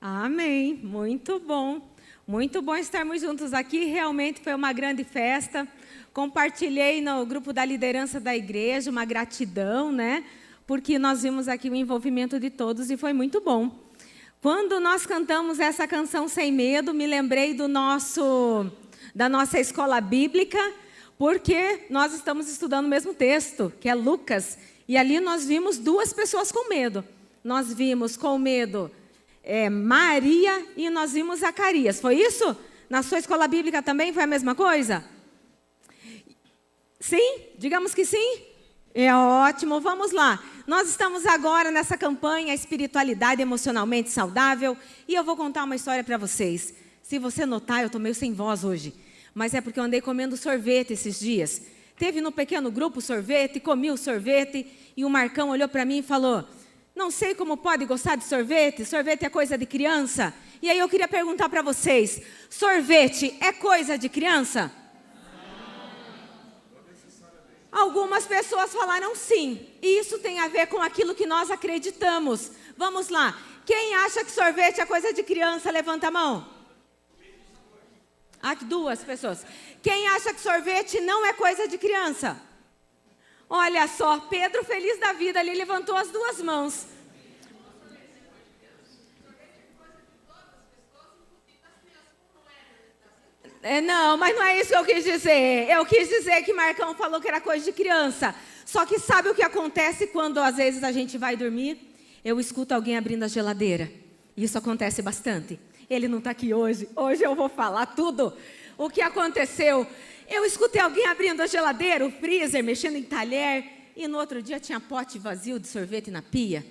Amém. Muito bom. Muito bom estarmos juntos aqui. Realmente foi uma grande festa. Compartilhei no grupo da liderança da igreja uma gratidão, né? Porque nós vimos aqui o envolvimento de todos e foi muito bom. Quando nós cantamos essa canção Sem Medo, me lembrei da nossa escola bíblica, porque nós estamos estudando o mesmo texto, que é Lucas. E ali nós vimos duas pessoas com medo. Nós vimos com medo Maria e nós vimos Zacarias. Foi isso? Na sua escola bíblica também foi a mesma coisa? Sim? Digamos que sim? É ótimo, vamos lá. Nós estamos agora nessa campanha Espiritualidade Emocionalmente Saudável e eu vou contar uma história para vocês. Se você notar, eu estou meio sem voz hoje, mas é porque eu andei comendo sorvete esses dias. Teve no pequeno grupo sorvete, comi o sorvete e o Marcão olhou para mim e falou: não sei como pode gostar de sorvete, sorvete é coisa de criança. E aí eu queria perguntar para vocês, sorvete é coisa de criança? Algumas pessoas falaram sim, e isso tem a ver com aquilo que nós acreditamos. Vamos lá, quem acha que sorvete é coisa de criança, levanta a mão. Aqui, duas pessoas. Quem acha que sorvete não é coisa de criança? Olha só, Pedro feliz da vida, ele levantou as duas mãos. Não, mas não é isso que eu quis dizer. Eu quis dizer que Marcão falou que era coisa de criança. Só que sabe o que acontece quando às vezes a gente vai dormir? Eu escuto alguém abrindo a geladeira. Isso acontece bastante. Ele não está aqui hoje. Hoje eu vou falar tudo. O que aconteceu? Eu escutei alguém abrindo a geladeira, o freezer, mexendo em talher. E no outro dia tinha pote vazio de sorvete na pia.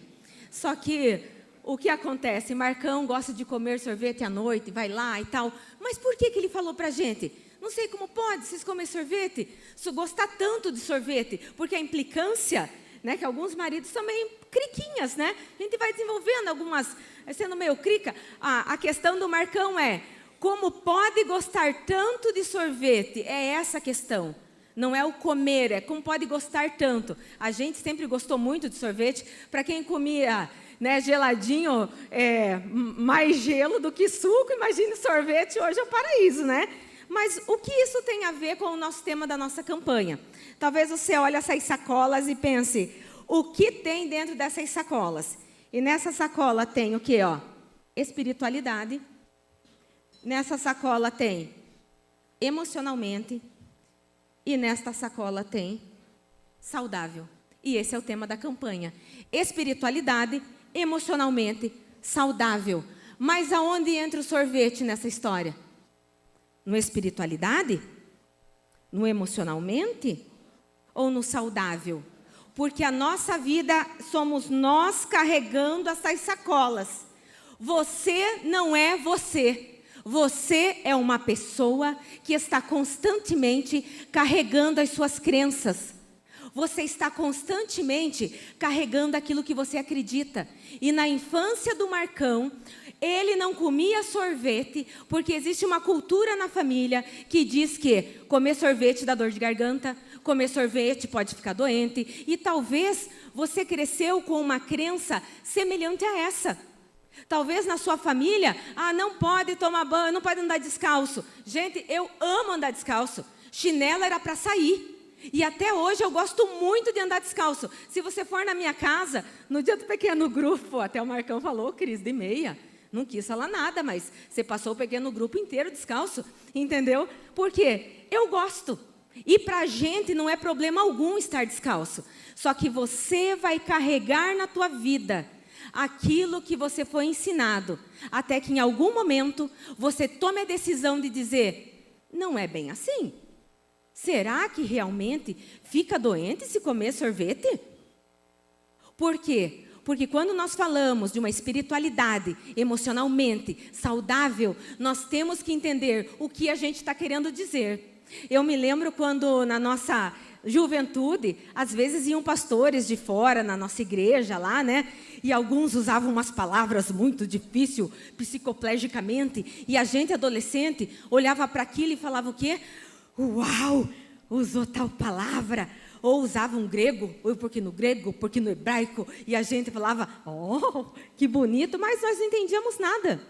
Só que o que acontece? Marcão gosta de comer sorvete à noite, vai lá e tal. Mas por que ele falou pra gente? Não sei como pode, vocês comem sorvete? Gostar tanto de sorvete. Porque a implicância, né, que alguns maridos são meio criquinhas, né? A gente vai desenvolvendo algumas, sendo meio crica. A questão do Marcão é, como pode gostar tanto de sorvete? É essa a questão. Não é o comer, é como pode gostar tanto. A gente sempre gostou muito de sorvete. Para quem comia, né, geladinho, mais gelo do que suco, imagine sorvete, hoje é o paraíso, né? Mas o que isso tem a ver com o nosso tema da nossa campanha? Talvez você olhe essas sacolas e pense, o que tem dentro dessas sacolas? E nessa sacola tem o quê? Ó? Espiritualidade. Nessa sacola tem emocionalmente. E nesta sacola tem saudável. E esse é o tema da campanha. Espiritualidade, emocionalmente saudável. Mas aonde entra o sorvete nessa história? No espiritualidade? No emocionalmente? Ou no saudável? Porque a nossa vida somos nós carregando essas sacolas. Você não é você. Você é uma pessoa que está constantemente carregando as suas crenças. Você está constantemente carregando aquilo que você acredita. E na infância do Marcão, ele não comia sorvete, porque existe uma cultura na família que diz que comer sorvete dá dor de garganta, comer sorvete pode ficar doente. E talvez você cresceu com uma crença semelhante a essa. Talvez na sua família, não pode tomar banho, não pode andar descalço. Gente, eu amo andar descalço. Chinelo era para sair. E até hoje eu gosto muito de andar descalço. Se você for na minha casa, no dia do pequeno grupo, até o Marcão falou, Cris, de meia. Não quis falar nada, mas você passou o pequeno grupo inteiro descalço. Entendeu? Por quê? Eu gosto. E para a gente não é problema algum estar descalço. Só que você vai carregar na tua vida aquilo que você foi ensinado, até que em algum momento você tome a decisão de dizer, não é bem assim. Será que realmente fica doente se comer sorvete? Por quê? Porque quando nós falamos de uma espiritualidade emocionalmente saudável, nós temos que entender o que a gente está querendo dizer. Eu me lembro quando na nossa juventude, às vezes iam pastores de fora na nossa igreja lá, né? E alguns usavam umas palavras muito difíceis, psicoplegicamente, e a gente, adolescente, olhava para aquilo e falava o quê? Uau, usou tal palavra. ou usavam grego, ou porque no grego, porque no hebraico, e a gente falava, oh, que bonito, mas nós não entendíamos nada.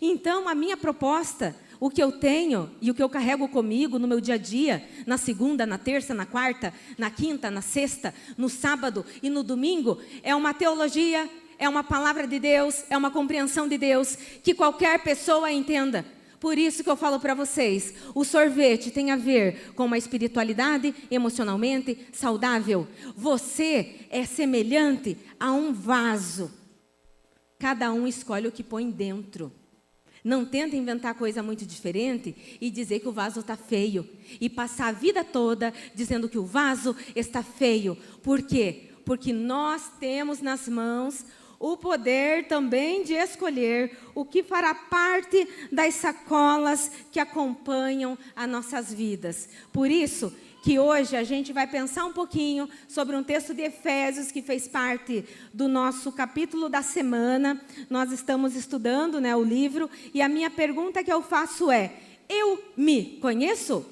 Então, a minha proposta, o que eu tenho e o que eu carrego comigo no meu dia a dia, na segunda, na terça, na quarta, na quinta, na sexta, no sábado e no domingo, é uma teologia, é uma palavra de Deus, é uma compreensão de Deus, que qualquer pessoa entenda. Por isso que eu falo para vocês, o sorvete tem a ver com uma espiritualidade emocionalmente saudável. Você é semelhante a um vaso. Cada um escolhe o que põe dentro. Não tenta inventar coisa muito diferente e dizer que o vaso está feio. E passar a vida toda dizendo que o vaso está feio. Por quê? Porque nós temos nas mãos o poder também de escolher o que fará parte das sacolas que acompanham as nossas vidas. Por isso que hoje a gente vai pensar um pouquinho sobre um texto de Efésios que fez parte do nosso capítulo da semana. Nós estamos estudando, né, o livro, e a minha pergunta que eu faço é: eu me conheço?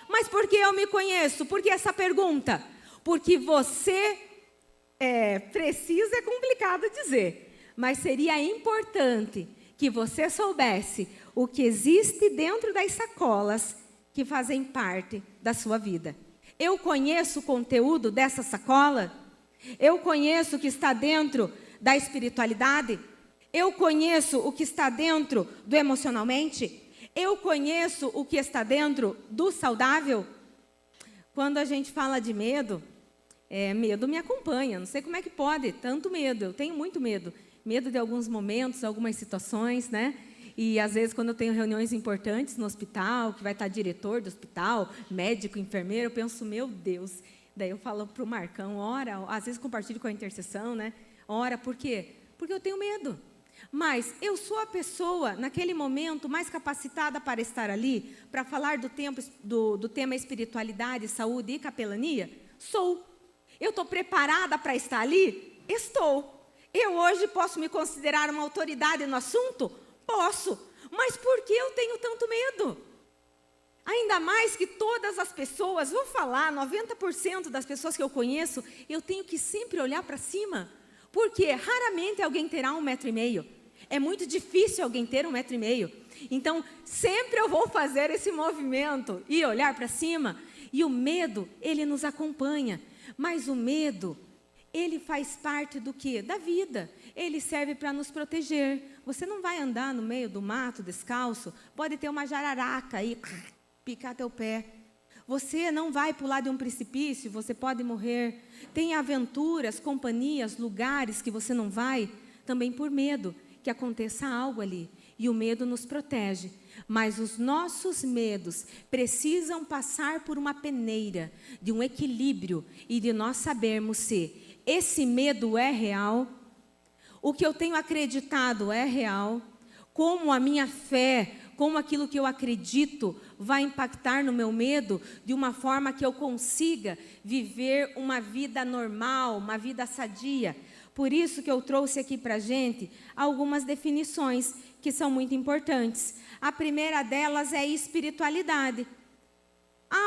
Mas por que eu me conheço? Por que essa pergunta? Porque você precisa, é complicado dizer, mas seria importante que você soubesse o que existe dentro das sacolas que fazem parte da sua vida. Eu conheço o conteúdo dessa sacola? Eu conheço o que está dentro da espiritualidade? Eu conheço o que está dentro do emocionalmente? Eu conheço o que está dentro do saudável? Quando a gente fala de medo, medo me acompanha. Não sei como é que pode, tanto medo. Eu tenho muito medo. Medo de alguns momentos, algumas situações, né? E às vezes quando eu tenho reuniões importantes no hospital, que vai estar diretor do hospital, médico, enfermeiro, eu penso, meu Deus. Daí eu falo para o Marcão, ora, às vezes compartilho com a intercessão, né? Ora, por quê? Porque eu tenho medo. Mas eu sou a pessoa, naquele momento, mais capacitada para estar ali, para falar do tema espiritualidade, saúde e capelania? Sou. Eu estou preparada para estar ali? Estou. Eu hoje posso me considerar uma autoridade no assunto? Posso. Mas por que eu tenho tanto medo? Ainda mais que todas as pessoas, vou falar, 90% das pessoas que eu conheço, eu tenho que sempre olhar para cima. Porque raramente alguém terá 1,5 metro. É muito difícil alguém ter 1,5 metro. Então, sempre eu vou fazer esse movimento e olhar para cima. E o medo, ele nos acompanha. Mas o medo, ele faz parte do quê? Da vida. Ele serve para nos proteger. Você não vai andar no meio do mato descalço, pode ter uma jararaca aí, picar teu pé. Você não vai pular de um precipício, você pode morrer. Tem aventuras, companhias, lugares que você não vai, também por medo que aconteça algo ali. E o medo nos protege. Mas os nossos medos precisam passar por uma peneira de um equilíbrio e de nós sabermos se esse medo é real, o que eu tenho acreditado é real, como a minha fé, como aquilo que eu acredito vai impactar no meu medo de uma forma que eu consiga viver uma vida normal, uma vida sadia. Por isso que eu trouxe aqui para a gente algumas definições que são muito importantes. A primeira delas é espiritualidade.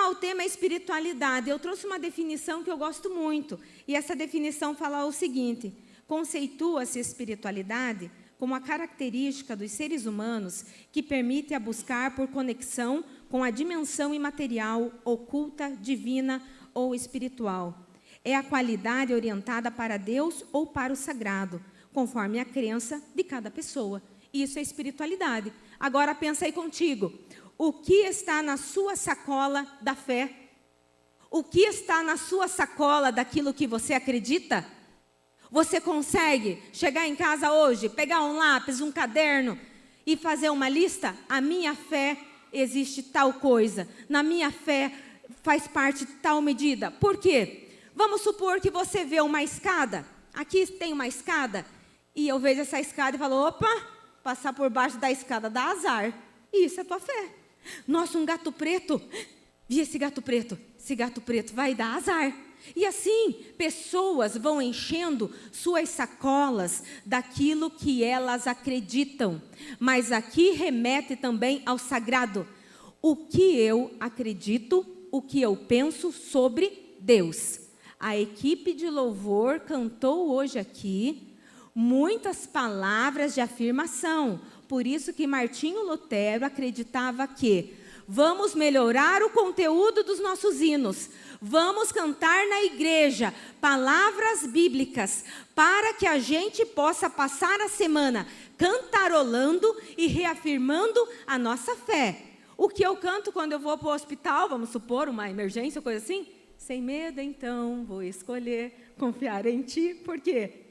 O tema é espiritualidade. Eu trouxe uma definição que eu gosto muito. E essa definição fala o seguinte: conceitua-se espiritualidade como a característica dos seres humanos que permite a buscar por conexão com a dimensão imaterial, oculta, divina ou espiritual. É a qualidade orientada para Deus ou para o sagrado, conforme a crença de cada pessoa. Isso é espiritualidade. Agora pensa aí contigo. O que está na sua sacola da fé? O que está na sua sacola daquilo que você acredita? Você consegue chegar em casa hoje, pegar um lápis, um caderno e fazer uma lista? A minha fé existe tal coisa. Na minha fé faz parte de tal medida. Por quê? Vamos supor que você vê uma escada. Aqui tem uma escada. E eu vejo essa escada e falo, opa, passar por baixo da escada dá azar. E isso é tua fé. Nossa, um gato preto. Vi esse gato preto. Esse gato preto vai dar azar. E assim, pessoas vão enchendo suas sacolas daquilo que elas acreditam. Mas aqui remete também ao sagrado. O que eu acredito, o que eu penso sobre Deus. A equipe de louvor cantou hoje aqui muitas palavras de afirmação. Por isso que Martinho Lutero acreditava que vamos melhorar o conteúdo dos nossos hinos, vamos cantar na igreja palavras bíblicas, para que a gente possa passar a semana cantarolando e reafirmando a nossa fé. O que eu canto quando eu vou para o hospital, vamos supor, uma emergência, coisa assim? Sem medo, então, vou escolher confiar em ti. Por quê?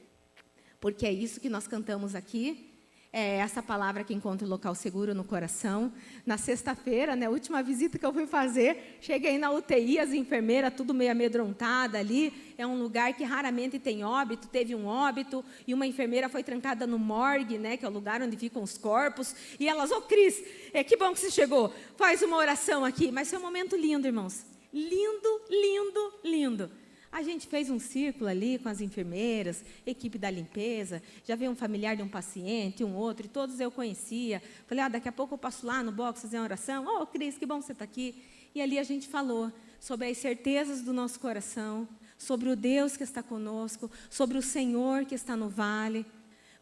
Porque é isso que nós cantamos aqui. É essa palavra que encontra o local seguro no coração. Na sexta-feira, né, a última visita que eu fui fazer, cheguei na UTI, as enfermeiras tudo meio amedrontada ali. É um lugar que raramente tem óbito, teve um óbito, e uma enfermeira foi trancada no morgue, né, que é o lugar onde ficam os corpos. E elas, Cris, que bom que você chegou, faz uma oração aqui. Mas foi um momento lindo, irmãos. Lindo, lindo, lindo. A gente fez um círculo ali com as enfermeiras, equipe da limpeza, já veio um familiar de um paciente, um outro, e todos eu conhecia. Falei, daqui a pouco eu passo lá no box fazer uma oração. Cris, que bom você está aqui. E ali a gente falou sobre as certezas do nosso coração, sobre o Deus que está conosco, sobre o Senhor que está no vale.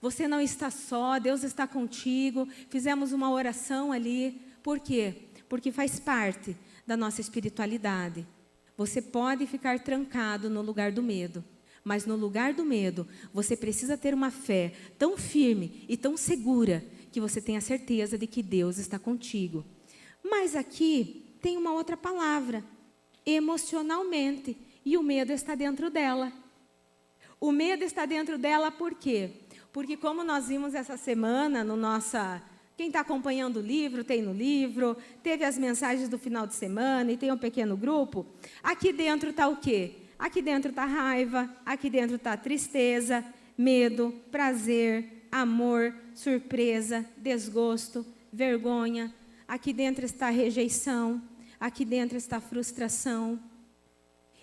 Você não está só, Deus está contigo. Fizemos uma oração ali. Por quê? Porque faz parte da nossa espiritualidade. Você pode ficar trancado no lugar do medo, mas no lugar do medo, você precisa ter uma fé tão firme e tão segura que você tenha certeza de que Deus está contigo. Mas aqui tem uma outra palavra, emocionalmente, e o medo está dentro dela. O medo está dentro dela por quê? Porque como nós vimos essa semana no nossa... Quem está acompanhando o livro, tem no livro, teve as mensagens do final de semana e tem um pequeno grupo. Aqui dentro está o quê? Aqui dentro está raiva, aqui dentro está tristeza, medo, prazer, amor, surpresa, desgosto, vergonha. Aqui dentro está rejeição, aqui dentro está frustração.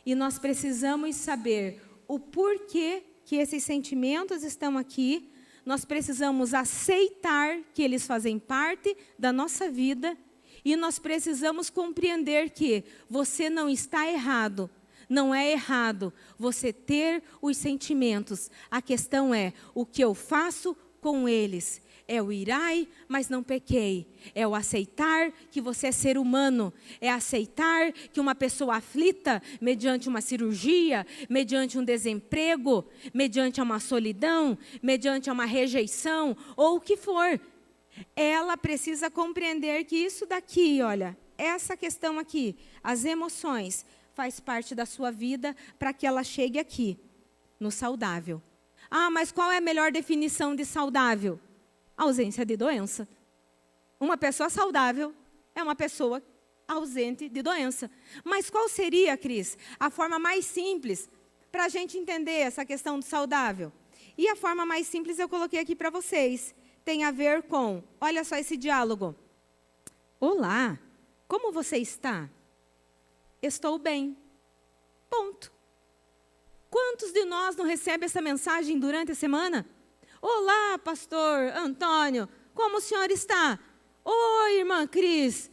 E nós precisamos saber o porquê que esses sentimentos estão aqui. Nós precisamos aceitar que eles fazem parte da nossa vida e nós precisamos compreender que você não está errado. Não é errado você ter os sentimentos. A questão é o que eu faço com eles. É o irai, mas não pequei. É o aceitar que você é ser humano. É aceitar que uma pessoa aflita, mediante uma cirurgia, mediante um desemprego, mediante uma solidão, mediante uma rejeição, ou o que for. Ela precisa compreender que isso daqui, olha, essa questão aqui, as emoções, faz parte da sua vida para que ela chegue aqui, no saudável. Mas qual é a melhor definição de saudável? Ausência de doença. Uma pessoa saudável é uma pessoa ausente de doença. Mas qual seria, Cris, a forma mais simples para a gente entender essa questão do saudável? E a forma mais simples eu coloquei aqui para vocês. Tem a ver com, olha só esse diálogo. Olá, como você está? Estou bem. Ponto. Quantos de nós não recebem essa mensagem durante a semana? Olá, pastor Antônio, como o senhor está? Oi, irmã Cris.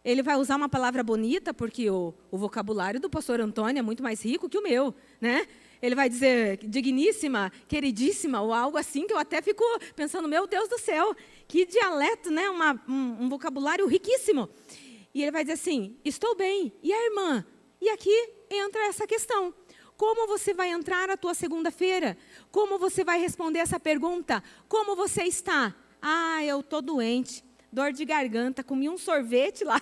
Ele vai usar uma palavra bonita, porque o vocabulário do pastor Antônio é muito mais rico que o meu, né? Ele vai dizer digníssima, queridíssima, ou algo assim, que eu até fico pensando, meu Deus do céu, que dialeto, né? Um vocabulário riquíssimo. E ele vai dizer assim, estou bem. E a irmã? E aqui entra essa questão. Como você vai entrar na tua segunda-feira? Como você vai responder essa pergunta? Como você está? Eu estou doente, dor de garganta, comi um sorvete lá,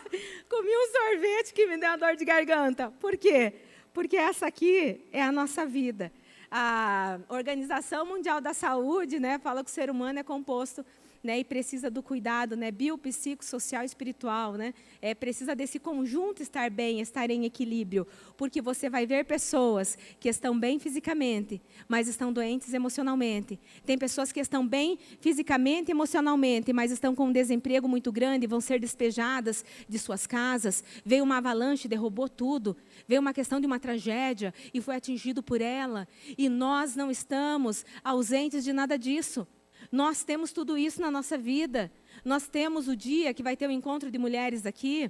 comi um sorvete que me deu uma dor de garganta. Por quê? Porque essa aqui é a nossa vida. A Organização Mundial da Saúde, né, fala que o ser humano é composto, né, e precisa do cuidado, né, biopsicossocial e espiritual, né, precisa desse conjunto estar bem, estar em equilíbrio, porque você vai ver pessoas que estão bem fisicamente, mas estão doentes emocionalmente. Tem pessoas que estão bem fisicamente e emocionalmente, mas estão com um desemprego muito grande, vão ser despejadas de suas casas, veio uma avalanche, derrubou tudo, veio uma questão de uma tragédia e foi atingido por ela, e nós não estamos ausentes de nada disso. Nós temos tudo isso na nossa vida. Nós temos o dia que vai ter o encontro de mulheres aqui.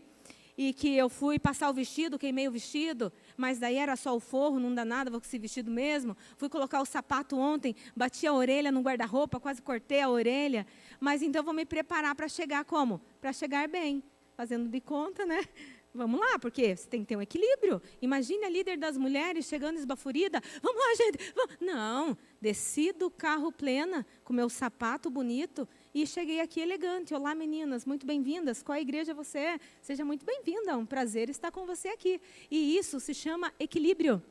e que eu fui passar o vestido, queimei o vestido, mas daí era só o forro, não dá nada, vou com esse vestido mesmo. Fui colocar o sapato ontem, bati a orelha no guarda-roupa, quase cortei a orelha. Mas então vou me preparar para chegar como? Para chegar bem, fazendo de conta, né? Vamos lá, porque você tem que ter um equilíbrio. Imagine a líder das mulheres chegando esbaforida. Vamos lá, gente. Vamos. Não, desci do carro plena, com meu sapato bonito, e cheguei aqui elegante. Olá, meninas, muito bem-vindas. Qual igreja você é? Seja muito bem-vinda, é um prazer estar com você aqui. E isso se chama equilíbrio.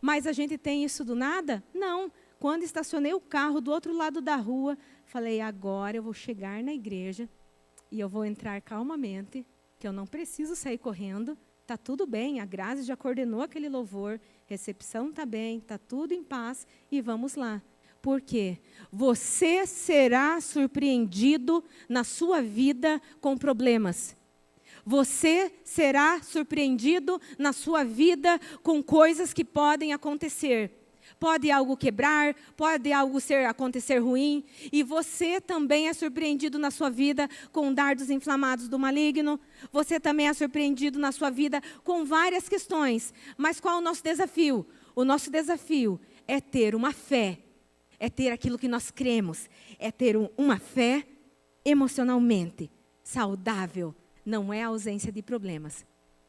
Mas a gente tem isso do nada? Não. Quando estacionei o carro do outro lado da rua, falei, agora eu vou chegar na igreja e eu vou entrar calmamente, que eu não preciso sair correndo, está tudo bem, a Grazi já coordenou aquele louvor, recepção está bem, está tudo em paz, e vamos lá. Por quê? Você será surpreendido na sua vida com problemas. Você será surpreendido na sua vida com coisas que podem acontecer. Pode algo quebrar, pode algo acontecer ruim, e você também é surpreendido na sua vida com dardos inflamados do maligno, você também é surpreendido na sua vida com várias questões. Mas qual é o nosso desafio? O nosso desafio é ter uma fé, é ter aquilo que nós cremos, é ter uma fé emocionalmente saudável, não é a ausência de problemas.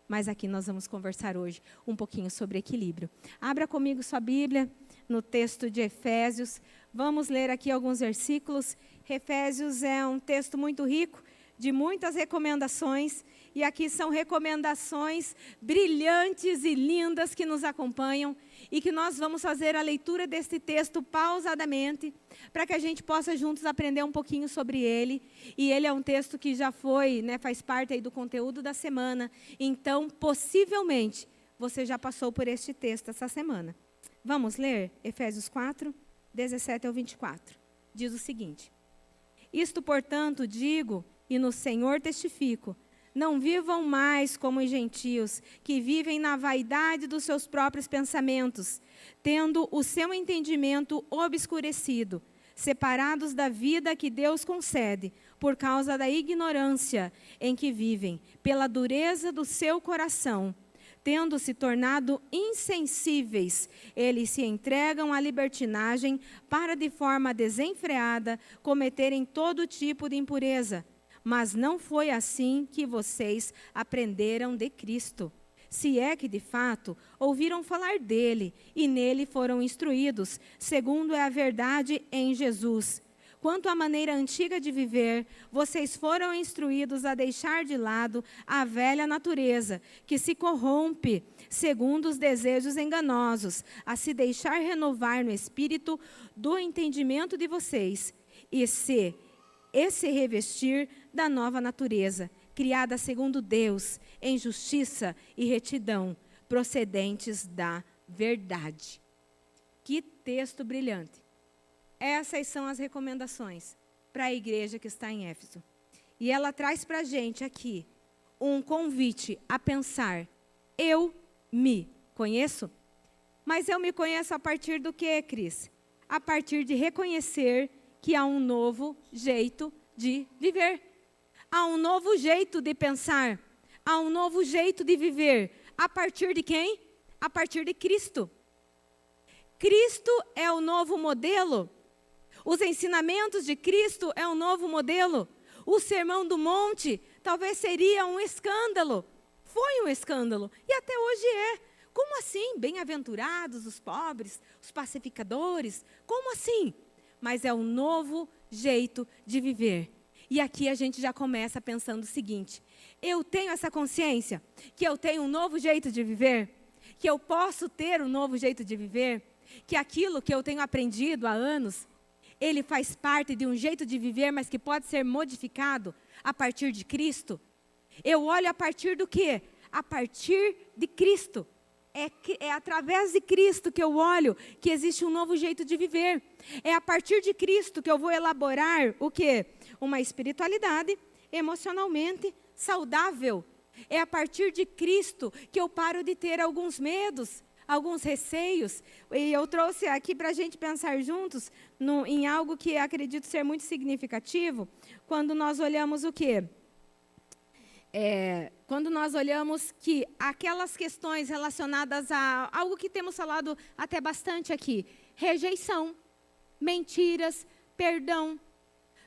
Mas aqui nós vamos conversar hoje um pouquinho sobre equilíbrio. Abra comigo sua Bíblia no texto de Efésios. Vamos ler aqui alguns versículos. Efésios é um texto muito rico, de muitas recomendações. E aqui são recomendações brilhantes e lindas que nos acompanham. E que nós vamos fazer a leitura deste texto pausadamente, para que a gente possa juntos aprender um pouquinho sobre ele. E ele é um texto que já foi, faz parte aí do conteúdo da semana. Então, possivelmente, você já passou por este texto essa semana. Vamos ler Efésios 4, 17 ao 24. Diz o seguinte: Isto, portanto, digo e no Senhor testifico, não vivam mais como os gentios, que vivem na vaidade dos seus próprios pensamentos, tendo o seu entendimento obscurecido, separados da vida que Deus concede, por causa da ignorância em que vivem, pela dureza do seu coração. Tendo se tornado insensíveis, eles se entregam à libertinagem para, de forma desenfreada, cometerem todo tipo de impureza. Mas não foi assim que vocês aprenderam de Cristo. Se é que, de fato, ouviram falar dele e nele foram instruídos, segundo é a verdade em Jesus. Quanto à maneira antiga de viver, vocês foram instruídos a deixar de lado a velha natureza, que se corrompe segundo os desejos enganosos, a se deixar renovar no espírito do entendimento de vocês, e se revestir da nova natureza, criada segundo Deus, em justiça e retidão, procedentes da verdade. Que texto brilhante! Essas são as recomendações para a igreja que está em Éfeso. E ela traz para a gente aqui um convite a pensar: eu me conheço? Mas eu me conheço a partir do quê, Cris? A partir de reconhecer que há um novo jeito de viver. Há um novo jeito de pensar. Há um novo jeito de viver. A partir de quem? A partir de Cristo. Cristo é o novo modelo. Os ensinamentos de Cristo é um novo modelo. O Sermão do Monte talvez seria um escândalo. Foi um escândalo e até hoje é. Como assim? Bem-aventurados os pobres, os pacificadores? Como assim? Mas é um novo jeito de viver. E aqui a gente já começa pensando o seguinte: eu tenho essa consciência que eu tenho um novo jeito de viver? Que eu posso ter um novo jeito de viver? Que aquilo que eu tenho aprendido há anos, ele faz parte de um jeito de viver, mas que pode ser modificado a partir de Cristo? Eu olho a partir do quê? A partir de Cristo. É através de Cristo que eu olho que existe um novo jeito de viver. É a partir de Cristo que eu vou elaborar o quê? Uma espiritualidade emocionalmente saudável. É a partir de Cristo que eu paro de ter alguns medos, alguns receios. E eu trouxe aqui para a gente pensar juntos em algo que acredito ser muito significativo, quando nós olhamos o quê? quando nós olhamos que aquelas questões relacionadas a algo que temos falado até bastante aqui, rejeição, mentiras, perdão,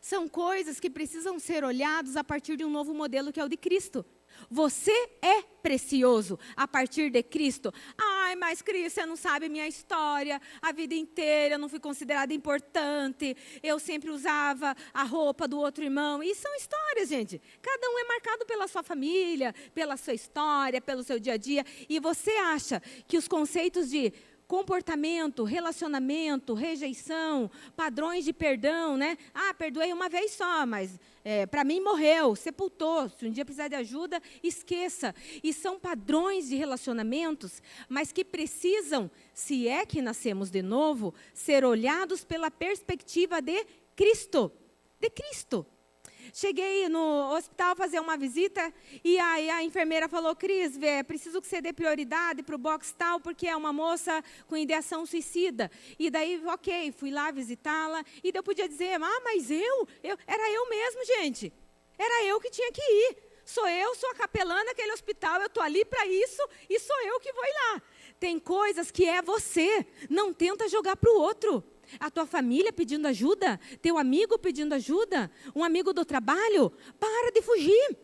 são coisas que precisam ser olhadas a partir de um novo modelo que é o de Cristo. Você é precioso a partir de Cristo. Ai, mas Cristo, você não sabe minha história. A vida inteira eu não fui considerada importante. Eu sempre usava a roupa do outro irmão. E são histórias, gente. Cada um é marcado pela sua família, pela sua história, pelo seu dia a dia. E você acha que os conceitos de comportamento, relacionamento, rejeição, padrões de perdão, né? Ah, perdoei uma vez só, mas para mim morreu, sepultou. Se um dia precisar de ajuda, esqueça. E são padrões de relacionamentos, mas que precisam, se é que nascemos de novo, ser olhados pela perspectiva de Cristo. De Cristo. Cheguei no hospital fazer uma visita e aí a enfermeira falou, Cris, preciso que você dê prioridade para o box tal, porque é uma moça com ideação suicida. E daí, ok, fui lá visitá-la e eu podia dizer, mas era eu mesmo, gente. Era eu que tinha que ir. Sou a capelã daquele hospital, eu estou ali para isso e sou eu que vou ir lá. Tem coisas que é você, não tenta jogar para o outro. A tua família pedindo ajuda, teu amigo pedindo ajuda, um amigo do trabalho, para de fugir.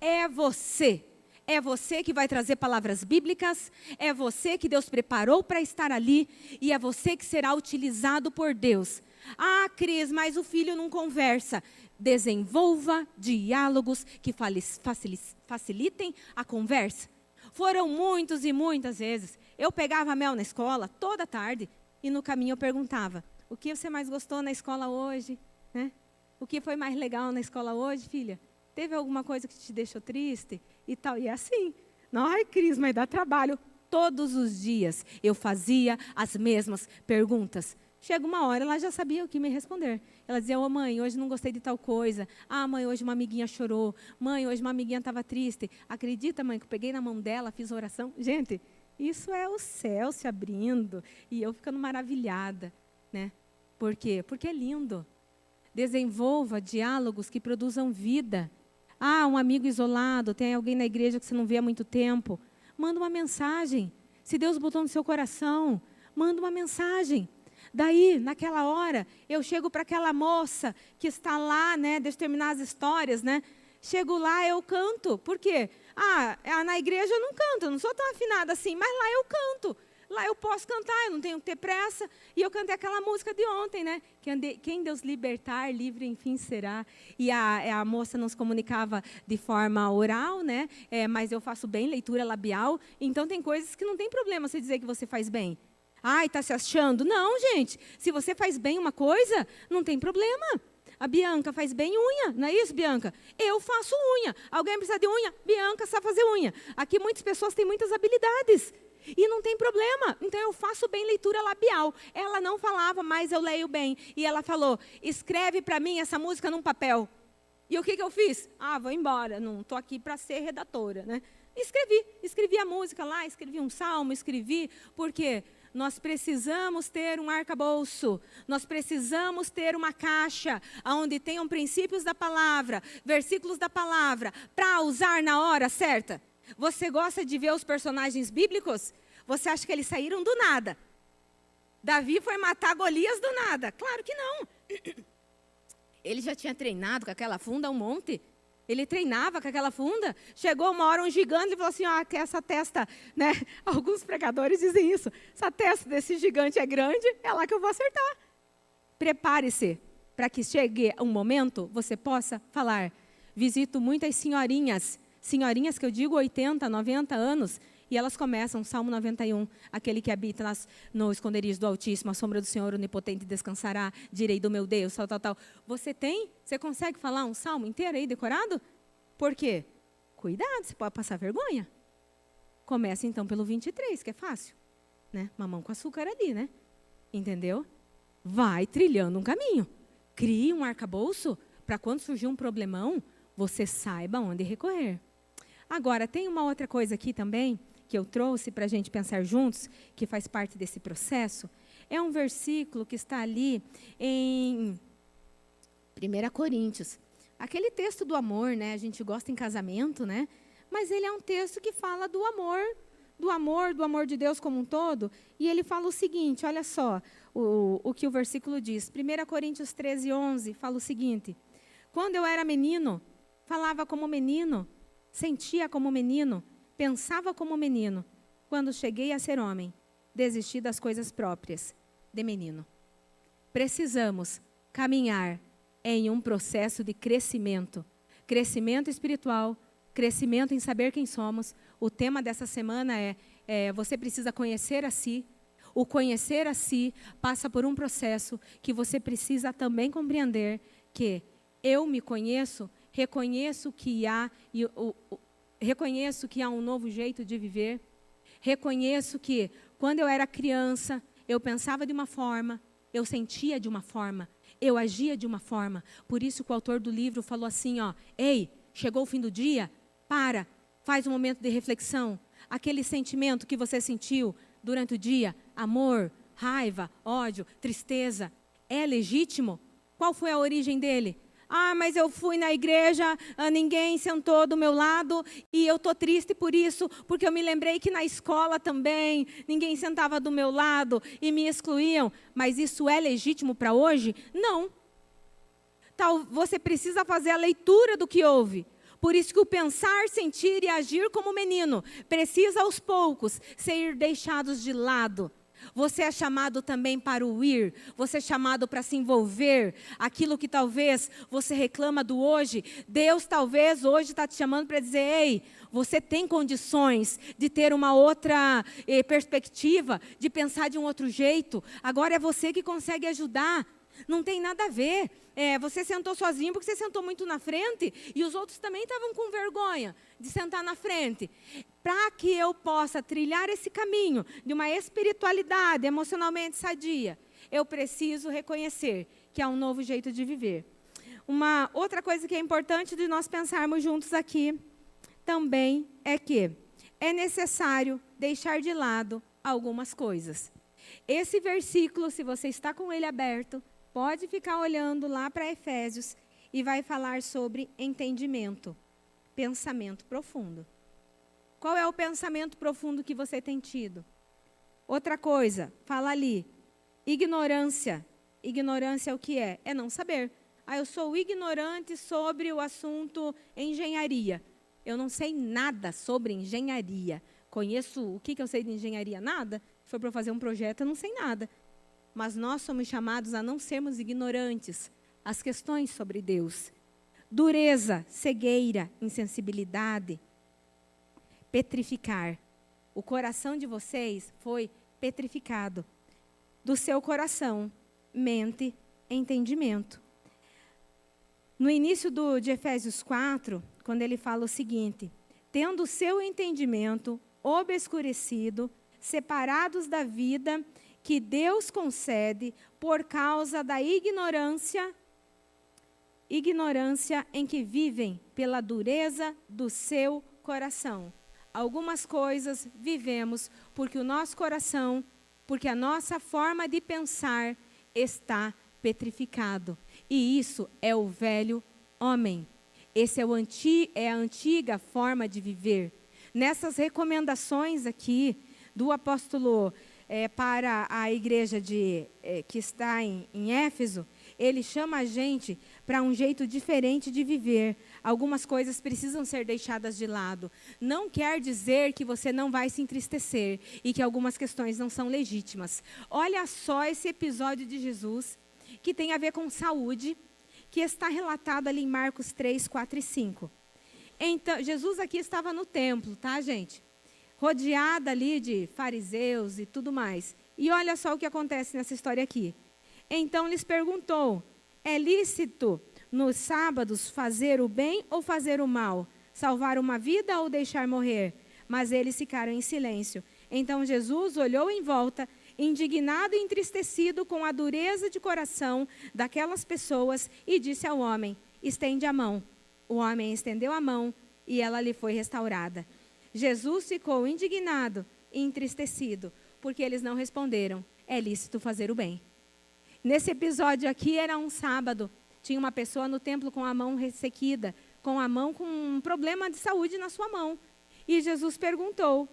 É você que vai trazer palavras bíblicas, é você que Deus preparou para estar ali e é você que será utilizado por Deus. Ah, Cris, mas o filho não conversa. Desenvolva diálogos que facilitem a conversa. Foram muitos e muitas vezes. Eu pegava a Mel na escola toda tarde e no caminho eu perguntava, o que você mais gostou na escola hoje? Né? O que foi mais legal na escola hoje, filha? Teve alguma coisa que te deixou triste? E tal. E é assim. Ai, Cris, mas dá trabalho. Todos os dias eu fazia as mesmas perguntas. Chega uma hora, ela já sabia o que me responder. Ela dizia, mãe, hoje não gostei de tal coisa. Ah, mãe, hoje uma amiguinha chorou. Mãe, hoje uma amiguinha estava triste. Acredita, mãe, que eu peguei na mão dela, fiz oração? Gente, isso é o céu se abrindo. E eu ficando maravilhada. Né? Por quê? Porque é lindo. Desenvolva diálogos que produzam vida. Ah, um amigo isolado, tem alguém na igreja que você não vê há muito tempo. Manda uma mensagem. Se Deus botou no seu coração, manda uma mensagem. Daí, naquela hora, eu chego para aquela moça que está lá, né, deixa eu terminar as histórias, né? Chego lá, eu canto. Por quê? Na igreja eu não canto, eu não sou tão afinada assim, mas lá eu canto. Lá eu posso cantar, eu não tenho que ter pressa. E eu cantei aquela música de ontem, né? Quem Deus libertar, livre enfim será. E a moça não se comunicava de forma oral, né? Mas eu faço bem leitura labial. Então tem coisas que não tem problema você dizer que você faz bem. Ai, está se achando? Não, gente. Se você faz bem uma coisa, não tem problema. A Bianca faz bem unha, não é isso, Bianca? Eu faço unha. Alguém precisa de unha? Bianca sabe fazer unha. Aqui muitas pessoas têm muitas habilidades. E não tem problema. Então eu faço bem leitura labial. Ela não falava, mas eu leio bem. E ela falou, escreve para mim essa música num papel. E o que eu fiz? Vou embora, não estou aqui para ser redatora, né? Escrevi a música lá, escrevi um salmo, porque nós precisamos ter um arcabouço, nós precisamos ter uma caixa onde tenham princípios da palavra, versículos da palavra, para usar na hora certa. Você gosta de ver os personagens bíblicos? Você acha que eles saíram do nada? Davi foi matar Golias do nada? Claro que não. Ele já tinha treinado com aquela funda um monte. Ele treinava com aquela funda. Chegou uma hora um gigante e falou assim, que essa testa, né? Alguns pregadores dizem isso. Essa testa desse gigante é grande, é lá que eu vou acertar. Prepare-se para que chegue um momento, você possa falar. Visito muitas senhorinhas que eu digo 80, 90 anos, e elas começam, Salmo 91, aquele que habita no esconderijo do Altíssimo, a sombra do Senhor Onipotente descansará, direi do meu Deus, tal. Você consegue falar um salmo inteiro aí, decorado? Por quê? Cuidado, você pode passar vergonha. Começa então pelo 23, que é fácil. Né? Mamão com açúcar ali, né? Entendeu? Vai trilhando um caminho. Crie um arcabouço para quando surgir um problemão, você saiba onde recorrer. Agora, tem uma outra coisa aqui também, que eu trouxe para a gente pensar juntos, que faz parte desse processo. É um versículo que está ali em 1 Coríntios. aquele texto do amor, né? A gente gosta em casamento, né? Mas ele é um texto que fala do amor de Deus como um todo. E ele fala o seguinte, olha só o que o versículo diz. 1 Coríntios 13, 11 fala o seguinte: quando eu era menino, falava como menino, sentia como menino, pensava como menino. Quando cheguei a ser homem, desisti das coisas próprias de menino. Precisamos caminhar em um processo de crescimento. Crescimento espiritual, crescimento em saber quem somos. O tema dessa semana é você precisa conhecer a si. O conhecer a si passa por um processo que você precisa também compreender que eu me conheço, reconheço que há um novo jeito de viver. Reconheço que quando eu era criança, eu pensava de uma forma, eu sentia de uma forma, eu agia de uma forma. Por isso que o autor do livro falou assim, ei, chegou o fim do dia, faz um momento de reflexão. Aquele sentimento que você sentiu durante o dia, amor, raiva, ódio, tristeza, é legítimo? Qual foi a origem dele? Mas eu fui na igreja, ninguém sentou do meu lado e eu estou triste por isso, porque eu me lembrei que na escola também ninguém sentava do meu lado e me excluíam. Mas isso é legítimo para hoje? Não. Você precisa fazer a leitura do que houve. Por isso que o pensar, sentir e agir como menino precisa aos poucos ser deixados de lado. Você é chamado também para o ir, você é chamado para se envolver. Aquilo que talvez você reclama do hoje, Deus talvez hoje está te chamando para dizer, ei, você tem condições de ter uma outra perspectiva, de pensar de um outro jeito. Agora é você que consegue ajudar. Não tem nada a ver. Você sentou sozinho porque você sentou muito na frente e os outros também estavam com vergonha de sentar na frente. Para que eu possa trilhar esse caminho de uma espiritualidade emocionalmente sadia, eu preciso reconhecer que há um novo jeito de viver. Uma outra coisa que é importante de nós pensarmos juntos aqui também é que é necessário deixar de lado algumas coisas. Esse versículo, se você está com ele aberto, pode ficar olhando lá para Efésios e vai falar sobre entendimento, pensamento profundo. Qual é o pensamento profundo que você tem tido? Outra coisa, fala ali, ignorância. Ignorância o que é? É não saber. Eu sou ignorante sobre o assunto engenharia. Eu não sei nada sobre engenharia. Conheço, o que eu sei de engenharia? Nada. Se for para fazer um projeto, eu não sei nada. Mas nós somos chamados a não sermos ignorantes às questões sobre Deus. Dureza, cegueira, insensibilidade, petrificar. O coração de vocês foi petrificado. Do seu coração, mente, entendimento. No início de Efésios 4, quando ele fala o seguinte, tendo o seu entendimento obscurecido, separados da vida que Deus concede por causa da ignorância em que vivem pela dureza do seu coração. Algumas coisas vivemos porque o nosso coração, porque a nossa forma de pensar está petrificado. E isso é o velho homem. Essa é a antiga forma de viver. Nessas recomendações aqui do apóstolo para a igreja que está em Éfeso, ele chama a gente para um jeito diferente de viver. Algumas coisas precisam ser deixadas de lado. Não quer dizer que você não vai se entristecer e que algumas questões não são legítimas. Olha só esse episódio de Jesus, que tem a ver com saúde, que está relatado ali em Marcos 3, 4 e 5. Então, Jesus aqui estava no templo, tá, gente? Rodeada ali de fariseus e tudo mais. E olha só o que acontece nessa história aqui. Então lhes perguntou, é lícito nos sábados fazer o bem ou fazer o mal? Salvar uma vida ou deixar morrer? Mas eles ficaram em silêncio. Então Jesus olhou em volta, indignado e entristecido com a dureza de coração daquelas pessoas, e disse ao homem, estende a mão. O homem estendeu a mão e ela lhe foi restaurada. Jesus ficou indignado e entristecido, porque eles não responderam, é lícito fazer o bem. Nesse episódio aqui era um sábado. Tinha uma pessoa no templo com a mão ressequida, com a mão com um problema de saúde na sua mão. E Jesus perguntou,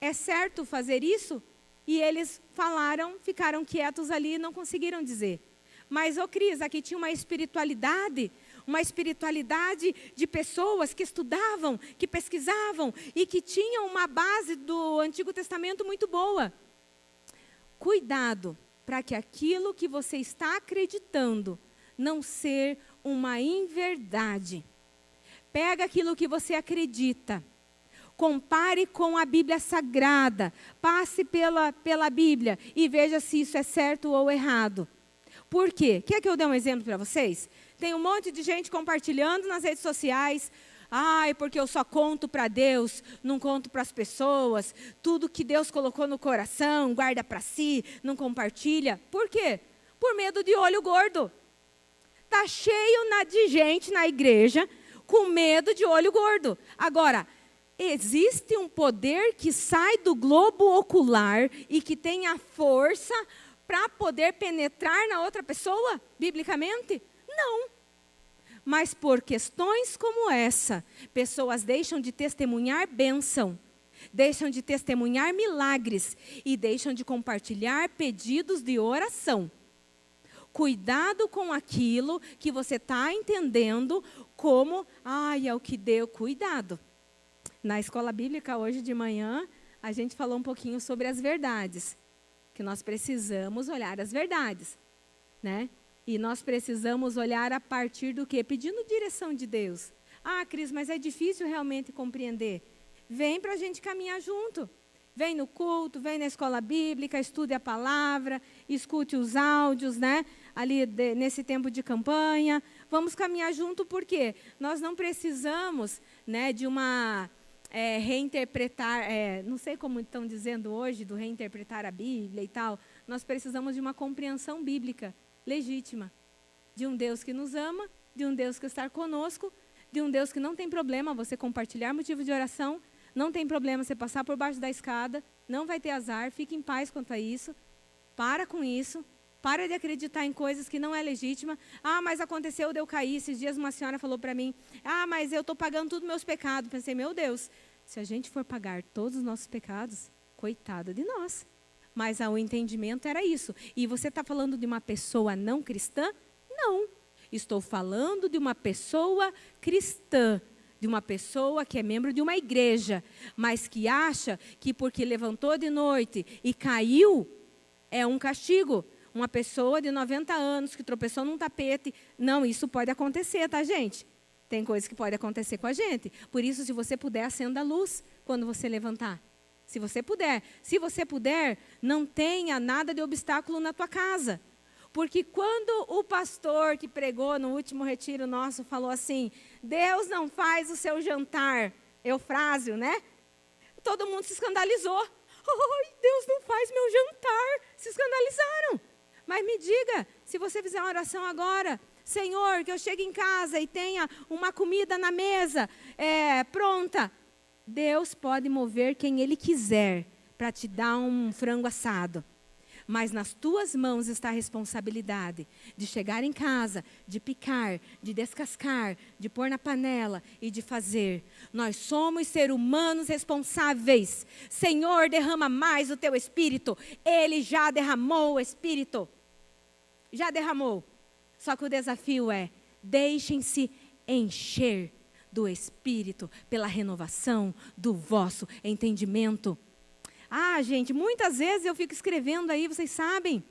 é certo fazer isso? E eles falaram, ficaram quietos ali e não conseguiram dizer. Mas, Cris, aqui tinha uma espiritualidade de pessoas que estudavam, que pesquisavam e que tinham uma base do Antigo Testamento muito boa. Cuidado para que aquilo que você está acreditando não ser uma inverdade. Pega aquilo que você acredita, compare com a Bíblia Sagrada, passe pela Bíblia e veja se isso é certo ou errado. Por quê? Quer que eu dê um exemplo para vocês? Tem um monte de gente compartilhando nas redes sociais. Ai, porque eu só conto para Deus, não conto para as pessoas. Tudo que Deus colocou no coração, guarda para si, não compartilha. Por quê? Por medo de olho gordo. Está cheio de gente na igreja com medo de olho gordo. Agora, existe um poder que sai do globo ocular e que tem a força para poder penetrar na outra pessoa, biblicamente? Não. Mas por questões como essa, pessoas deixam de testemunhar bênção, deixam de testemunhar milagres e deixam de compartilhar pedidos de oração. Cuidado com aquilo que você está entendendo como, é o que deu, cuidado. Na escola bíblica, hoje de manhã, a gente falou um pouquinho sobre as verdades. Que nós precisamos olhar as verdades, né? E nós precisamos olhar a partir do quê? Pedindo direção de Deus. Cris, mas é difícil realmente compreender. Vem para a gente caminhar junto. Vem no culto, vem na escola bíblica, estude a palavra, escute os áudios, né? Ali nesse tempo de campanha. Vamos caminhar junto porque nós não precisamos, né, de uma reinterpretar, não sei como estão dizendo hoje, do reinterpretar a Bíblia e tal. Nós precisamos de uma compreensão bíblica legítima. De um Deus que nos ama, de um Deus que está conosco, de um Deus que não tem problema você compartilhar motivo de oração, não tem problema você passar por baixo da escada, não vai ter azar, fique em paz quanto a isso. Para com isso. Para de acreditar em coisas que não é legítima. Mas aconteceu de eu cair. Esses dias uma senhora falou para mim, mas eu estou pagando todos os meus pecados. Pensei, meu Deus, se a gente for pagar todos os nossos pecados, coitada de nós. Mas o entendimento era isso. E você está falando de uma pessoa não cristã? Não. Estou falando de uma pessoa cristã. De uma pessoa que é membro de uma igreja, mas que acha que porque levantou de noite e caiu, é um castigo. Uma pessoa de 90 anos que tropeçou num tapete. Não, isso pode acontecer, tá, gente? Tem coisas que podem acontecer com a gente. Por isso, se você puder, acenda a luz quando você levantar. Se você puder, não tenha nada de obstáculo na tua casa. Porque quando o pastor que pregou no último retiro nosso falou assim, Deus não faz o seu jantar, Eufrásio, né? Todo mundo se escandalizou. Deus não faz meu jantar. Se escandalizaram. Mas me diga, se você fizer uma oração agora, Senhor, que eu chegue em casa e tenha uma comida na mesa pronta. Deus pode mover quem Ele quiser para te dar um frango assado. Mas nas tuas mãos está a responsabilidade de chegar em casa, de picar, de descascar, de pôr na panela e de fazer. Nós somos seres humanos responsáveis. Senhor, derrama mais o teu Espírito. Ele já derramou o Espírito. Já derramou. Só que o desafio é, deixem-se encher do Espírito pela renovação do vosso entendimento. Gente, muitas vezes eu fico escrevendo aí, vocês sabem.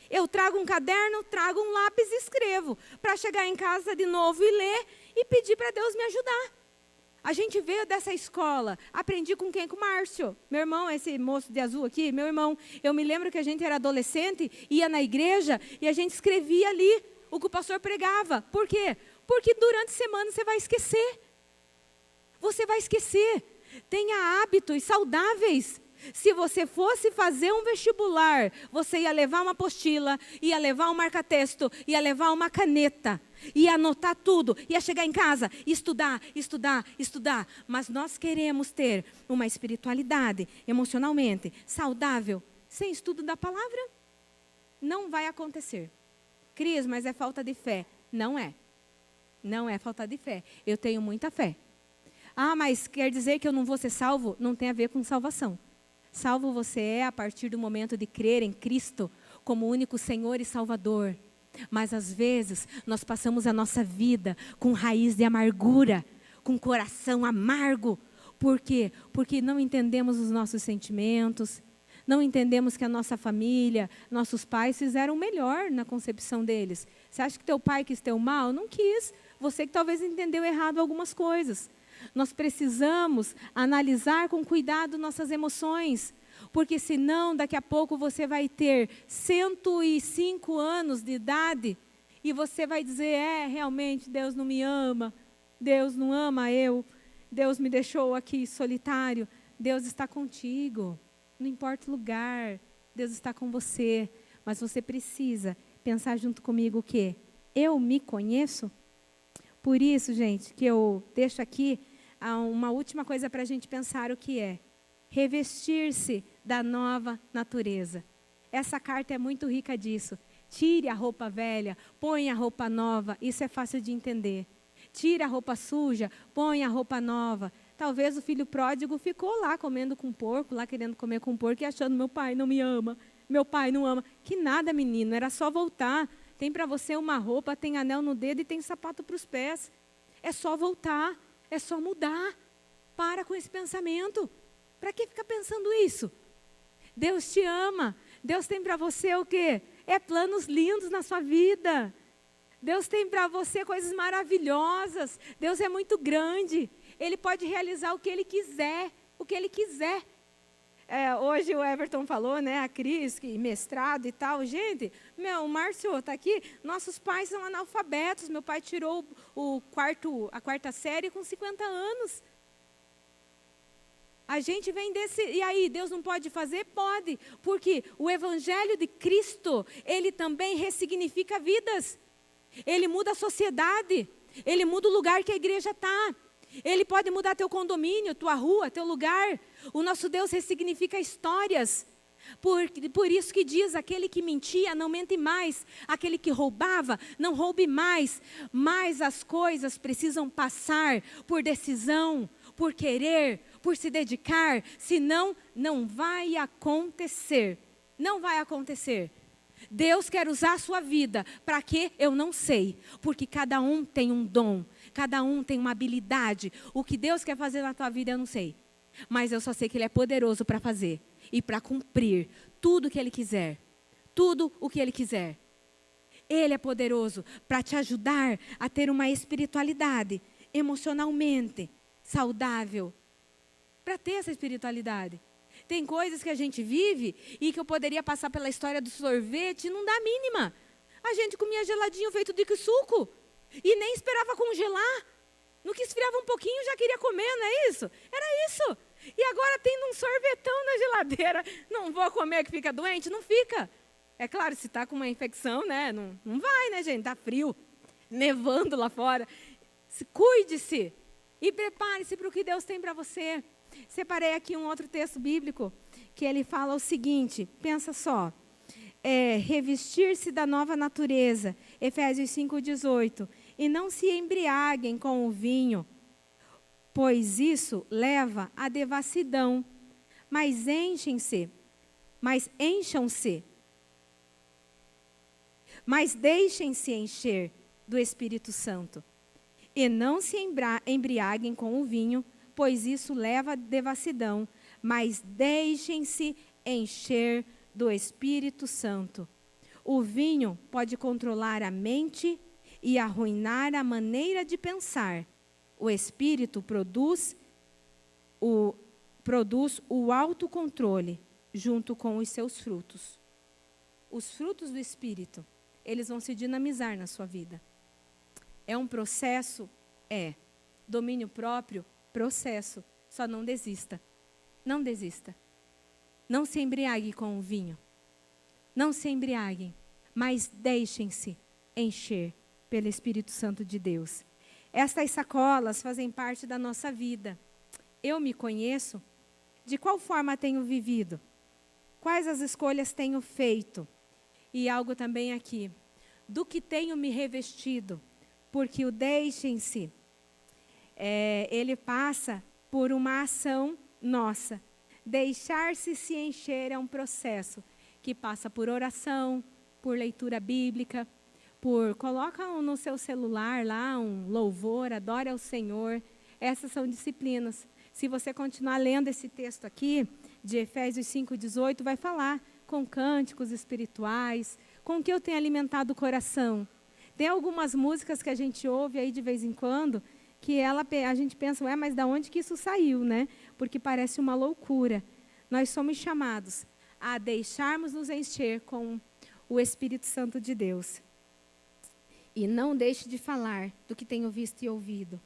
Eu trago um caderno, trago um lápis e escrevo. Para chegar em casa de novo e ler e pedir para Deus me ajudar. A gente veio dessa escola. Aprendi com quem? Com o Márcio. Meu irmão, esse moço de azul aqui, meu irmão. Eu me lembro que a gente era adolescente, ia na igreja e a gente escrevia ali o que o pastor pregava. Por quê? Porque durante a semana você vai esquecer. Você vai esquecer. Tenha hábitos saudáveis. Se você fosse fazer um vestibular, você ia levar uma apostila, ia levar um marca-texto, ia levar uma caneta, ia anotar tudo, ia chegar em casa, estudar. Mas nós queremos ter uma espiritualidade emocionalmente saudável, sem estudo da palavra. Não vai acontecer. Cris, mas é falta de fé. Não é. Não é falta de fé. Eu tenho muita fé. Ah, mas quer dizer que eu não vou ser salvo? Não tem a ver com salvação. Salvo você é a partir do momento de crer em Cristo como único Senhor e Salvador. Mas às vezes nós passamos a nossa vida com raiz de amargura, com coração amargo. Por quê? Porque não entendemos os nossos sentimentos, não entendemos que a nossa família, nossos pais fizeram o melhor na concepção deles. Você acha que teu pai quis teu mal? Não quis. Você que talvez entendeu errado algumas coisas. Nós precisamos analisar com cuidado nossas emoções, porque senão daqui a pouco você vai ter 105 anos de idade e você vai dizer, realmente Deus não me ama, Deus não ama eu, Deus me deixou aqui solitário. Deus está contigo, não importa o lugar, Deus está com você, mas você precisa pensar junto comigo o quê? Eu me conheço? Por isso, gente, que eu deixo aqui uma última coisa para a gente pensar o que é. Revestir-se da nova natureza. Essa carta é muito rica disso. Tire a roupa velha, põe a roupa nova. Isso é fácil de entender. Tire a roupa suja, põe a roupa nova. Talvez o filho pródigo ficou lá comendo com porco, lá querendo comer com porco e achando, meu pai não me ama, meu pai não ama. Que nada, menino, era só voltar. Tem para você uma roupa, tem anel no dedo e tem sapato para os pés. É só voltar, é só mudar. Para com esse pensamento. Para que ficar pensando isso? Deus te ama. Deus tem para você o quê? É planos lindos na sua vida. Deus tem para você coisas maravilhosas. Deus é muito grande. Ele pode realizar o que Ele quiser. O que Ele quiser. Hoje o Everton falou, né, a Cris, que mestrado e tal. Gente, o Márcio está aqui. Nossos pais são analfabetos. Meu pai tirou a quarta série com 50 anos. A gente vem desse... E aí, Deus não pode fazer? Pode. Porque o Evangelho de Cristo, ele também ressignifica vidas. Ele muda a sociedade. Ele muda o lugar que a igreja está. Ele pode mudar teu condomínio, tua rua, teu lugar. O nosso Deus ressignifica histórias. Por isso que diz, aquele que mentia, não mente mais. Aquele que roubava, não roube mais. Mas as coisas precisam passar por decisão, por querer, por se dedicar. Senão, não vai acontecer. Não vai acontecer. Deus quer usar a sua vida. Para quê? Eu não sei. Porque cada um tem um dom. Cada um tem uma habilidade. O que Deus quer fazer na tua vida, eu não sei. Mas eu só sei que Ele é poderoso para fazer. E para cumprir tudo o que Ele quiser. Tudo o que Ele quiser. Ele é poderoso para te ajudar a ter uma espiritualidade emocionalmente saudável. Para ter essa espiritualidade. Tem coisas que a gente vive e que eu poderia passar pela história do sorvete e não dá a mínima. A gente comia geladinho feito de suco e nem esperava congelar. No que esfriava um pouquinho já queria comer, não é isso? Era isso. E agora tem um sorvetão na geladeira. Não vou comer que fica doente? Não fica. É claro, se está com uma infecção, né? Não vai, né, gente? Está frio, nevando lá fora. Cuide-se e prepare-se para o que Deus tem para você. Separei aqui um outro texto bíblico, que ele fala o seguinte, pensa só, revestir-se da nova natureza, Efésios 5,18, e não se embriaguem com o vinho, pois isso leva à devassidão, mas deixem-se encher do Espírito Santo, e não se embriaguem com o vinho, pois isso leva à devassidão, mas deixem-se encher do Espírito Santo. O vinho pode controlar a mente e arruinar a maneira de pensar. O Espírito produz o autocontrole junto com os seus frutos. Os frutos do Espírito, eles vão se dinamizar na sua vida. É um processo? É. Domínio próprio? Processo, só não desista. Não desista. Não se embriague com o vinho. Não se embriaguem, mas deixem-se encher pelo Espírito Santo de Deus. Estas sacolas fazem parte da nossa vida. Eu me conheço? De qual forma tenho vivido? Quais as escolhas tenho feito? E algo também aqui. Do que tenho me revestido? porque o deixem-se, ele passa por uma ação nossa. Deixar-se se encher é um processo que passa por oração, por leitura bíblica, coloca no seu celular lá um louvor, adore ao Senhor. Essas são disciplinas. Se você continuar lendo esse texto aqui, de Efésios 5:18, vai falar com cânticos espirituais, com o que eu tenho alimentado o coração. Tem algumas músicas que a gente ouve aí de vez em quando, que a gente pensa, mas da onde que isso saiu, né? Porque parece uma loucura. Nós somos chamados a deixarmos nos encher com o Espírito Santo de Deus. E não deixe de falar do que tenho visto e ouvido.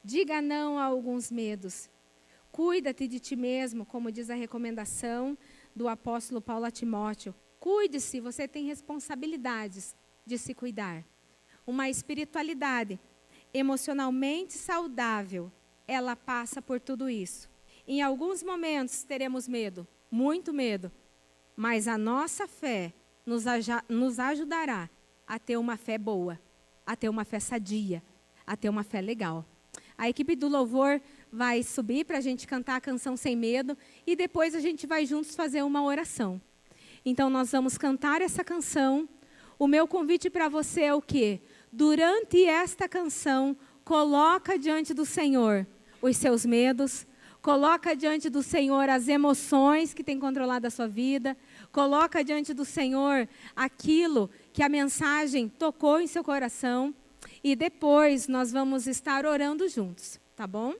Diga não a alguns medos. Cuida-te de ti mesmo, como diz a recomendação do apóstolo Paulo a Timóteo. Cuide-se, você tem responsabilidades de se cuidar. Uma espiritualidade emocionalmente saudável, ela passa por tudo isso. Em alguns momentos teremos medo, muito medo, mas a nossa fé nos ajudará a ter uma fé boa, a ter uma fé sadia, a ter uma fé legal. A equipe do louvor vai subir para a gente cantar a canção Sem Medo e depois a gente vai juntos fazer uma oração. Então nós vamos cantar essa canção. O meu convite para você é o quê? Durante esta canção, coloca diante do Senhor os seus medos, coloca diante do Senhor as emoções que têm controlado a sua vida, coloca diante do Senhor aquilo que a mensagem tocou em seu coração e depois nós vamos estar orando juntos, tá bom?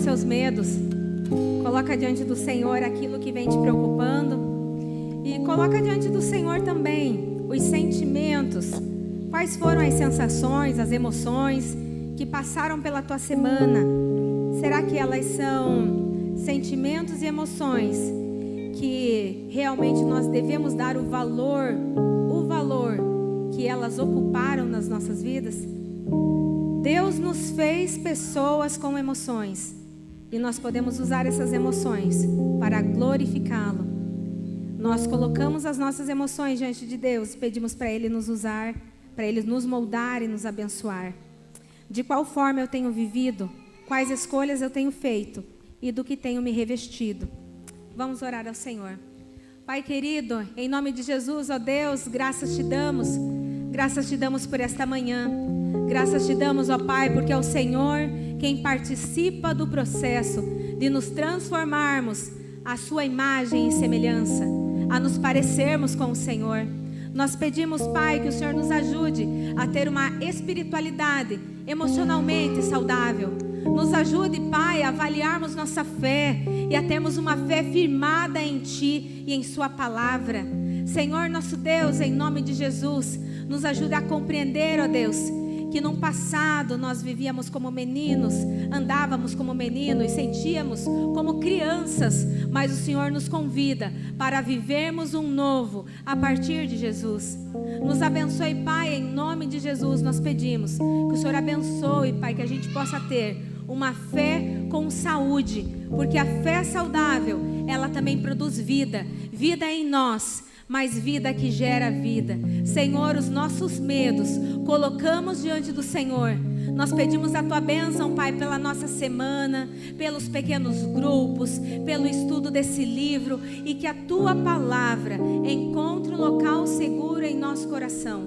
seus medos. Coloca diante do Senhor aquilo que vem te preocupando. E coloca diante do Senhor também os sentimentos. Quais foram as sensações, as emoções que passaram pela tua semana? Será que elas são sentimentos e emoções que realmente nós devemos dar o valor que elas ocuparam nas nossas vidas? Deus nos fez pessoas com emoções e nós podemos usar essas emoções para glorificá-lo. Nós colocamos as nossas emoções diante de Deus, pedimos para Ele nos usar, para Ele nos moldar e nos abençoar. De qual forma eu tenho vivido, quais escolhas eu tenho feito e do que tenho me revestido. Vamos orar ao Senhor. Pai querido, em nome de Jesus, ó Deus, graças te damos por esta manhã. Graças te damos, ó Pai, porque é o Senhor quem participa do processo de nos transformarmos à sua imagem e semelhança, a nos parecermos com o Senhor. Nós pedimos, Pai, que o Senhor nos ajude a ter uma espiritualidade emocionalmente saudável. Nos ajude, Pai, a avaliarmos nossa fé e a termos uma fé firmada em Ti e em Sua palavra. Senhor, nosso Deus, em nome de Jesus, nos ajude a compreender, ó Deus, que no passado nós vivíamos como meninos, andávamos como meninos, sentíamos como crianças, mas o Senhor nos convida para vivermos um novo a partir de Jesus. Nos abençoe, Pai, em nome de Jesus nós pedimos que o Senhor abençoe, Pai, que a gente possa ter uma fé com saúde, porque a fé saudável, ela também produz vida, vida em nós, mas vida que gera vida. Senhor, os nossos medos colocamos diante do Senhor. Nós pedimos a Tua bênção, Pai, pela nossa semana, pelos pequenos grupos, pelo estudo desse livro, e que a Tua palavra encontre um local seguro em nosso coração.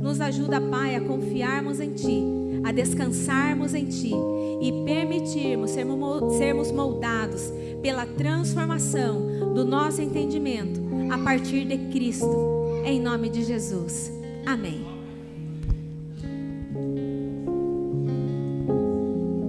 Nos ajuda, Pai, a confiarmos em Ti, a descansarmos em Ti e permitirmos sermos moldados pela transformação do nosso entendimento a partir de Cristo, em nome de Jesus. Amém.